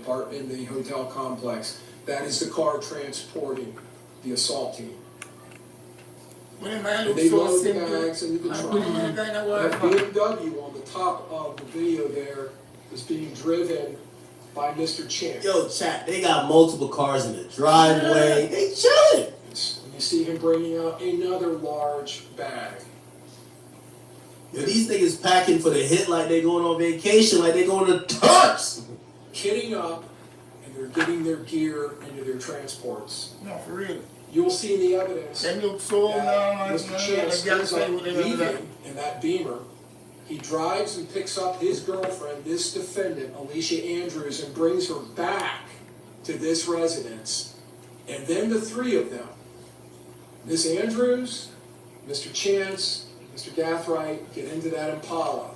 hotel complex. That is the car transporting the assault team. And they load the bags into the trunk. That BMW on the top of the video there is being driven by Mr. Chance. Yo, chat, they got multiple cars in the driveway. They chilling. And you see him bringing out another large bag. Yo, these niggas packing for the hit like they going on vacation, like they going to Turks. Kitting up, and they're getting their gear into their transports. No, for real. You'll see in the evidence They look so that Mr. Chance ends up leaving in that Beamer. He drives and picks up his girlfriend, this defendant, Alicia Andrews, and brings her back to this residence. And then the 3 of them, Miss Andrews, Mr. Chance, Mr. Gaithright, get into that Impala,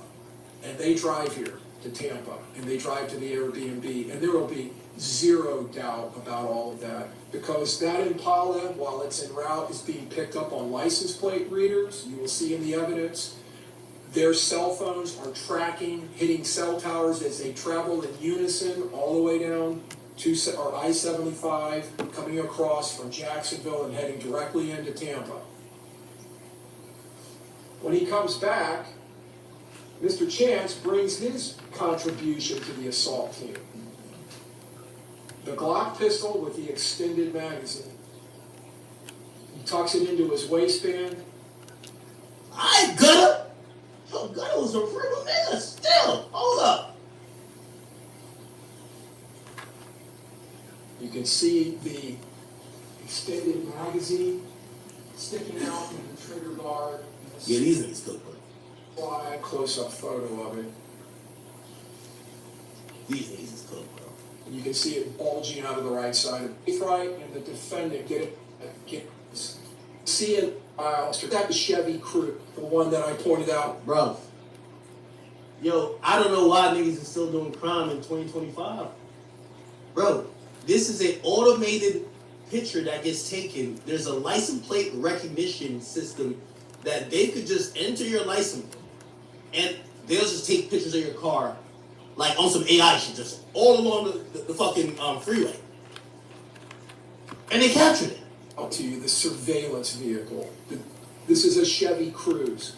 and they drive here to Tampa, and they drive to the Airbnb, and there will be zero doubt about all of that, because that Impala, while it's en route, is being picked up on license plate readers. You will see in the evidence. Their cell phones are tracking, hitting cell towers as they travel in unison all the way down to I-75, coming across from Jacksonville and heading directly into Tampa. When he comes back, Mr. Chance brings his contribution to the assault team. The Glock pistol with the extended magazine. He tucks it into his waistband. I Gunner. Yo, Gunner was a real nigga still. Hold up. You can see the extended magazine sticking out from the trigger guard. Yeah, these niggas cook, bro. Slide close-up photo of it. These niggas is cook, bro. And you can see it bulging out of the right side. Gaithright and the defendant get see it. That the Chevy Crew, the one that I pointed out. Bro. Yo, I don't know why niggas are still doing crime in 2025. Bro, this is an automated picture that gets taken, there's a license plate recognition system that they could just enter your license plate and they'll just take pictures of your car like on some AI shit, just all along the fucking freeway. And they captured it. I'll tell you, the surveillance vehicle. This is a Chevy Cruze.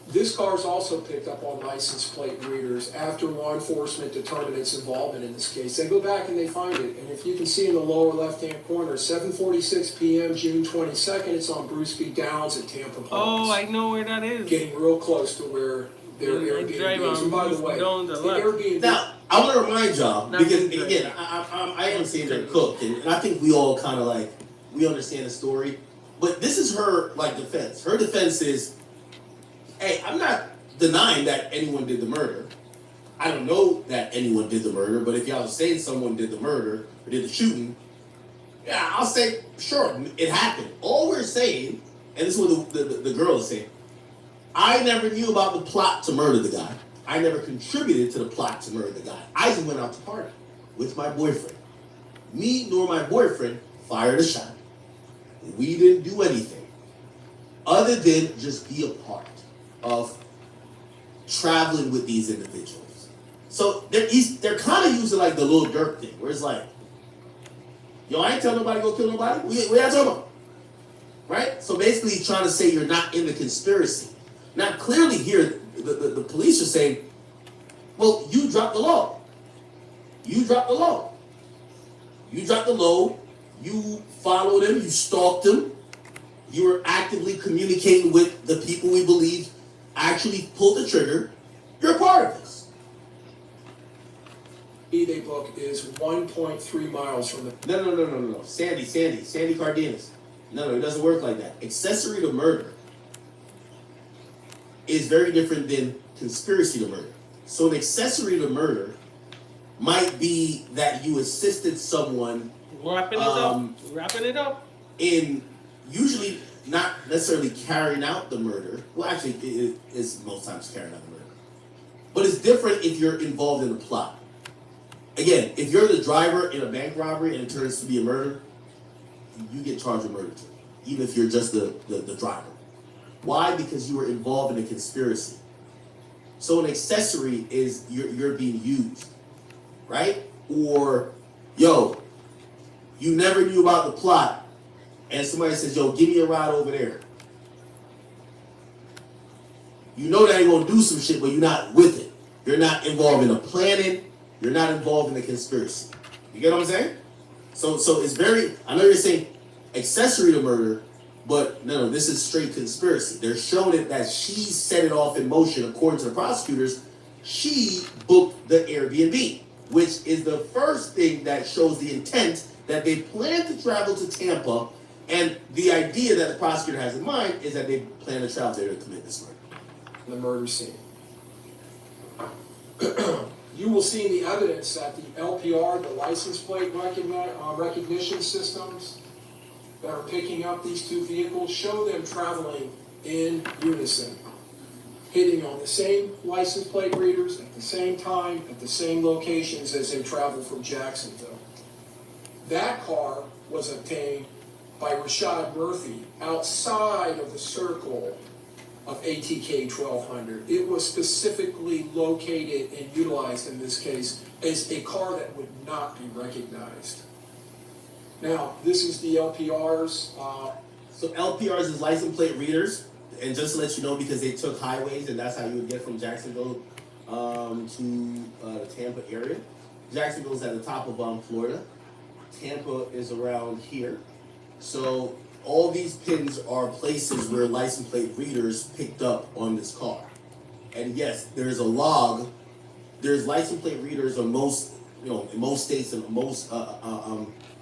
This car is also picked up on license plate readers after law enforcement determined its involvement in this case. They go back and they find it. And if you can see in the lower left-hand corner, 7:46 p.m., June 22nd, it's on Bruce B. Downs at Tampa Palms. Oh, I know where that is. Getting real close to where their Airbnb is. And by the way, the Airbnb... Now, I want to remind y'all, because again, I am seeing her cook, and I think we all kind of like, we understand the story. But this is her, like, defense. Her defense is, hey, I'm not denying that anyone did the murder. I don't know that anyone did the murder, but if y'all are saying someone did the murder or did the shooting, yeah, I'll say, sure, it happened. All we're saying, and this is what the girl is saying, I never knew about the plot to murder the guy. I never contributed to the plot to murder the guy. I just went out to party with my boyfriend. Me nor my boyfriend fired a shot. We didn't do anything other than just be a part of traveling with these individuals. So they're kind of using like the Lil Durk thing, where it's like, yo, I ain't telling nobody to go kill nobody. We ain't talking about, right? So basically, he's trying to say you're not in the conspiracy. Now, clearly here, the police are saying, well, you dropped the law. You dropped the law. You dropped the law. You followed him. You stalked him. You were actively communicating with the people we believe actually pulled the trigger. You're a part of this. They book is 1.3 miles from the... No. Sandy Cardenas. No, it doesn't work like that. Accessory to murder is very different than conspiracy to murder. So an accessory to murder might be that you assisted someone wrapping it up in usually not necessarily carrying out the murder. Well, actually, it is most times carrying out the murder. But it's different if you're involved in a plot. Again, if you're the driver in a bank robbery and it turns to be a murder, you get charged with murder too, even if you're just the driver. Why? Because you were involved in a conspiracy. So an accessory is you're being used, right? Or, yo, you never knew about the plot, and somebody says, yo, give me a ride over there. You know that you're going to do some shit, but you're not with it. You're not involved in the planning. You're not involved in the conspiracy. You get what I'm saying? So it's very, I know you're saying accessory to murder, but no, this is straight conspiracy. They're showing it that she set it off in motion. According to the prosecutors, she booked the Airbnb, which is the first thing that shows the intent that they plan to travel to Tampa, and the idea that the prosecutor has in mind is that they plan to travel there to commit this murder. The murder scene. You will see in the evidence that the LPR, the license plate recognition systems that are picking up these two vehicles, show them traveling in unison, hitting on the same license plate readers at the same time, at the same locations as they travel from Jacksonville. That car was obtained by Rashad Murphy outside of the circle of ATK 1200. It was specifically located and utilized in this case as a car that would not be recognized. Now, this is the LPRs. So LPRs is license plate readers, and just to let you know, because they took highways, and that's how you would get from Jacksonville to the Tampa area. Jacksonville's at the top of Florida. Tampa is around here. So all these pins are places where license plate readers picked up on this car. And yes, there's a log. There's license plate readers on most, in most states and most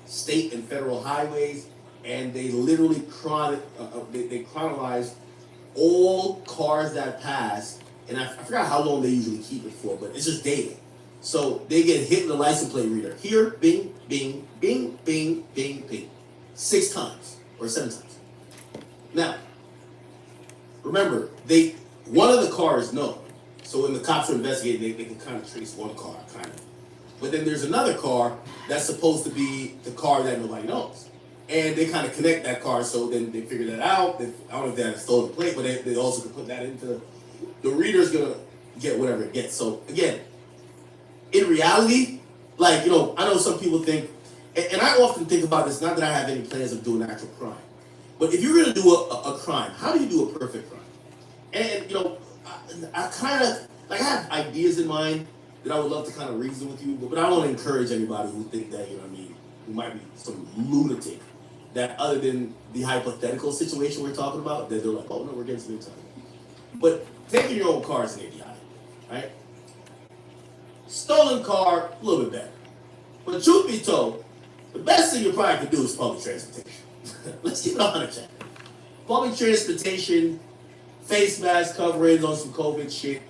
state and federal highways, and they literally chronologize all cars that pass. And I forgot how long they usually keep it for, but it's just daily. So they get hit with a license plate reader. Here, bing, bing, bing, bing, bing, bing. 6 times or 7 times. Now, remember, one of the cars known. So when the cops are investigating, they can kind of trace one car, kind of. But then there's another car that's supposed to be the car that nobody knows. And they kind of connect that car, so then they figure that out. I don't know if they had a stolen plate, but they also can put that into the reader's gonna get whatever it gets. So again, in reality, like, you know, I know some people think, and I often think about this, not that I have any plans of doing an actual crime, but if you're gonna do a crime, how do you do a perfect crime? And you know, I kind of, like, I have ideas in mind that I would love to kind of reason with you, but I don't want to encourage anybody who think that, you know what I mean, who might be some lunatic, that other than the hypothetical situation we're talking about, that they're like, oh no, we're getting some time. But taking your own car is an idiotic, right? Stolen car, a little bit better. But truth be told, the best thing you probably could do is public transportation. Let's keep it on a check. Public transportation, face mask coverings on some COVID shit,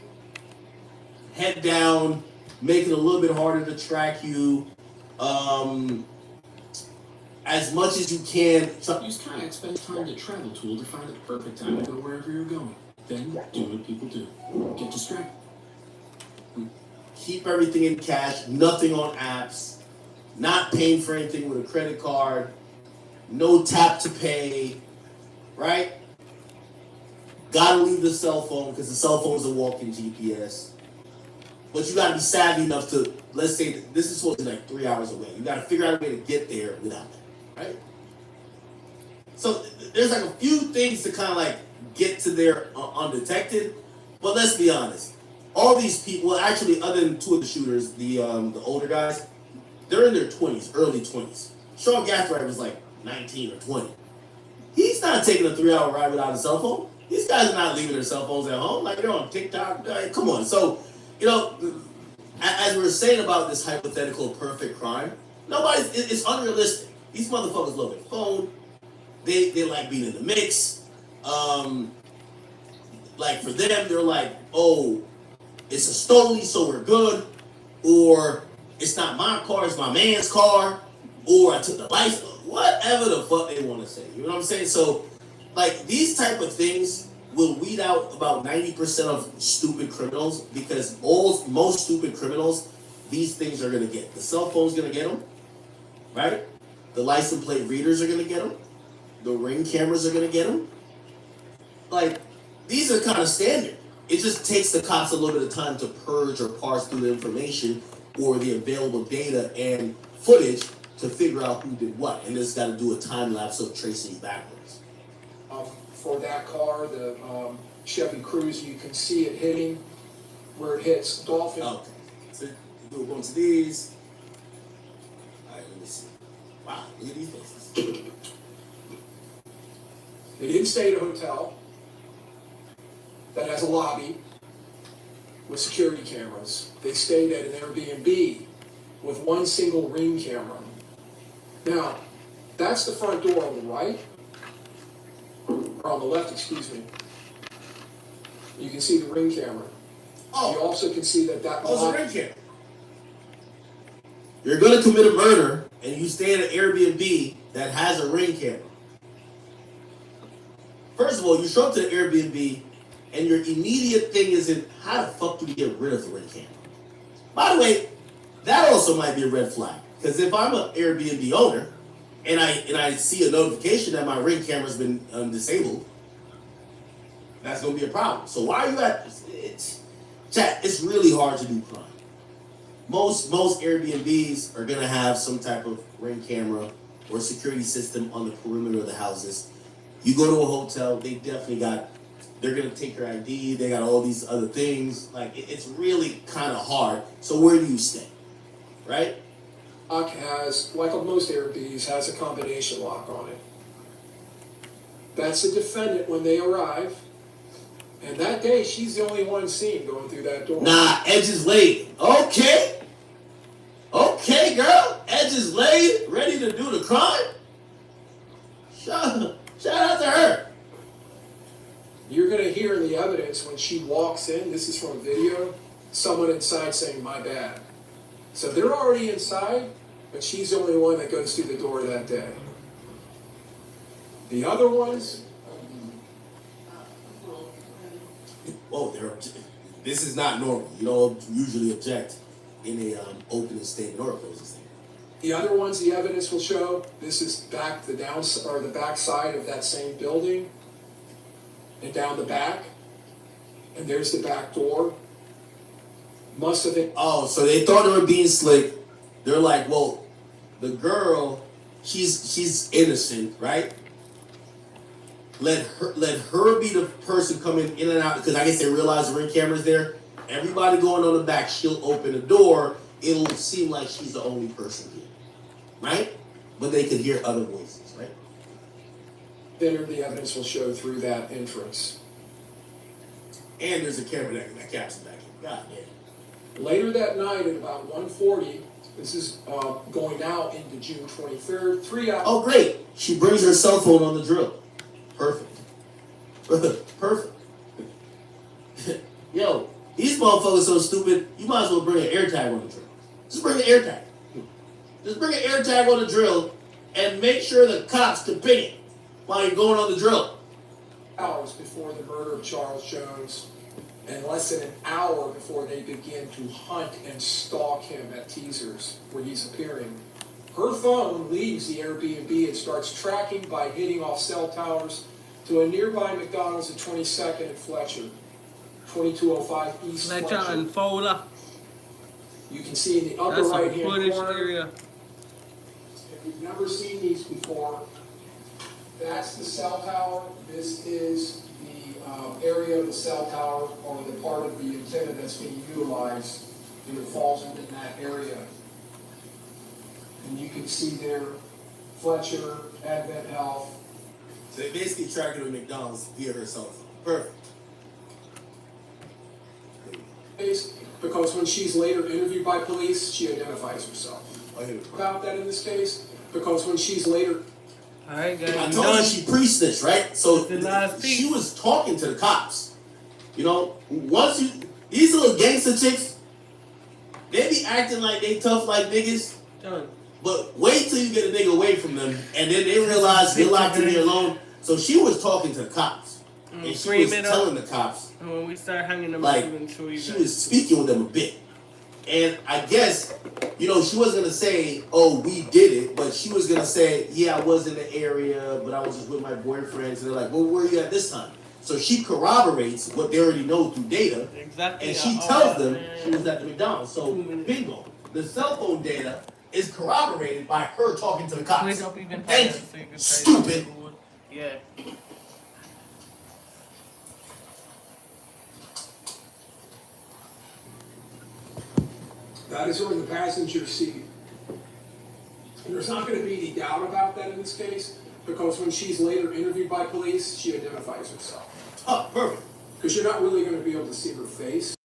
head down, make it a little bit harder to track you. As much as you can. Use kayak spend time to travel tool to find the perfect time to go wherever you're going. Then do what people do. Get distracted. Keep everything in cash, nothing on apps, not paying for anything with a credit card, no tap to pay, right? Gotta leave the cell phone because the cell phone is a walking GPS. But you gotta be savvy enough to, let's say this is supposed to be like 3 hours away. You gotta figure out a way to get there without that, right? So there's like a few things to kind of like get to there undetected. But let's be honest. All these people, well, actually, other than two of the shooters, the older guys, they're in their 20s, early 20s. Sean Gathright was like 19 or 20. He's not taking a 3-hour ride without a cell phone. These guys are not leaving their cell phones at home. Like, they're on TikTok. Like, come on. So, you know, as we were saying about this hypothetical perfect crime, it's unrealistic. These motherfuckers love their phone. They like being in the mix. Like, for them, they're like, oh, it's a stoley, so we're good. Or it's not my car, it's my man's car. Or I took the license. Whatever the fuck they want to say. You know what I'm saying? So, like, these type of things will weed out about 90% of stupid criminals, because most stupid criminals, these things are going to get. The cell phone's going to get them, right? The license plate readers are going to get them. The ring cameras are going to get them. Like, these are kind of standard. It just takes the cops a little bit of time to purge or parse through the information or the available data and footage to figure out who did what. And it's got to do a time lapse of tracing backwards. For that car, the Chevy Cruze, you can see it hitting where it hits Dolphin. Okay. So we're going to these. All right, let me see. Wow, look at these faces. They didn't stay at a hotel that has a lobby with security cameras. They stayed at an Airbnb with one single ring camera. Now, that's the front door on the right, or on the left, excuse me. You can see the ring camera. Oh. You also can see that it's a ring camera. You're going to commit a murder, and you stay at an Airbnb that has a ring camera. First of all, you show up to the Airbnb, and your immediate thing isn't, how the fuck do we get rid of the ring camera? By the way, that also might be a red flag. Because if I'm an Airbnb owner, and I see a notification that my ring camera's been disabled, that's going to be a problem. So why are you at... It's really hard to do crime. Most Airbnbs are going to have some type of ring camera or security system on the perimeter of the houses. You go to a hotel, they definitely got... They're going to take your ID. They got all these other things. Like, it's really kind of hard. So where do you stay? Right? Lock has, like most Airbnbs, has a combination lock on it. That's the defendant when they arrive. And that day, she's the only one seen going through that door. Nah, edge is laid. Okay. Okay, girl. Edge is laid. Ready to do the crime. Shout out to her. You're going to hear in the evidence when she walks in, this is from video, someone inside saying, "My bad." So they're already inside, but she's the only one that goes through the door that day. The other ones... Whoa, this is not normal. You don't usually object in a opening statement or a closing statement. The other ones, the evidence will show, this is back, the back side of that same building, and down the back, and there's the back door. Must have been. Oh, so they thought they were being slick. They're like, well, the girl, she's innocent, right? Let her be the person coming in and out, because I guess they realize the ring camera's there. Everybody going on the back, she'll open the door. It'll seem like she's the only person here, right? But they could hear other voices, right? Then the evidence will show through that entrance. And there's a camera that captures back in. God damn. Later that night at about 1:40, this is going out into June 23rd, 3 hours. Oh, great. She brings her cell phone on the drill. Perfect. Perfect. Yo, these motherfuckers so stupid, you might as well bring an air tag on the drill. Just bring an air tag. Just bring an air tag on the drill and make sure the cops can ping it while you're going on the drill. Hours before the murder of Charles Jones, and less than an hour before they begin to hunt and stalk him at Teasers, where he's appearing. Her phone leaves the Airbnb and starts tracking by hitting off cell towers to a nearby McDonald's at 22nd and Fletcher, 2205 East Fletcher Fletcher. and Fowler. You can see in the upper That's a right-hand footage corner. area. If you've never seen these before, that's the cell tower. This is the area of the cell tower, or the part of the antenna that's being utilized, and it falls within that area. And you can see there, Fletcher, Advent Health. So they basically track her to McDonald's via her cell phone. Perfect. Because when she's later interviewed by police, she identifies herself. About that in this case, because when she's later. All right, guys. I told you she pre-snitched, right? So she was talking to the cops. You know, once you, these little gangster chicks, they be acting like they tough like niggas. Done. But wait till you get a nigga away from them, and then they realize they're locked in there alone. So she was talking to the cops, and she was telling the cops. And when we start hanging them like, she was speaking with them a bit. And I guess, you know, she wasn't gonna say, "Oh, we did it," but she was gonna say, "Yeah, I was in the area, but I was just with my boyfriends." And they're like, "Well, where were you at this time?" So she corroborates what they already know through data, exactly. And she tells them she was at the McDonald's. So bingo, the cell phone data is corroborated by her talking to the cops. Thank you, stupid. Yeah. That is her in the passenger seat. And there's not going to be any doubt about that in this case, because when she's later interviewed by police, she identifies herself. Oh, perfect. Because you're not really going to be able to see her face.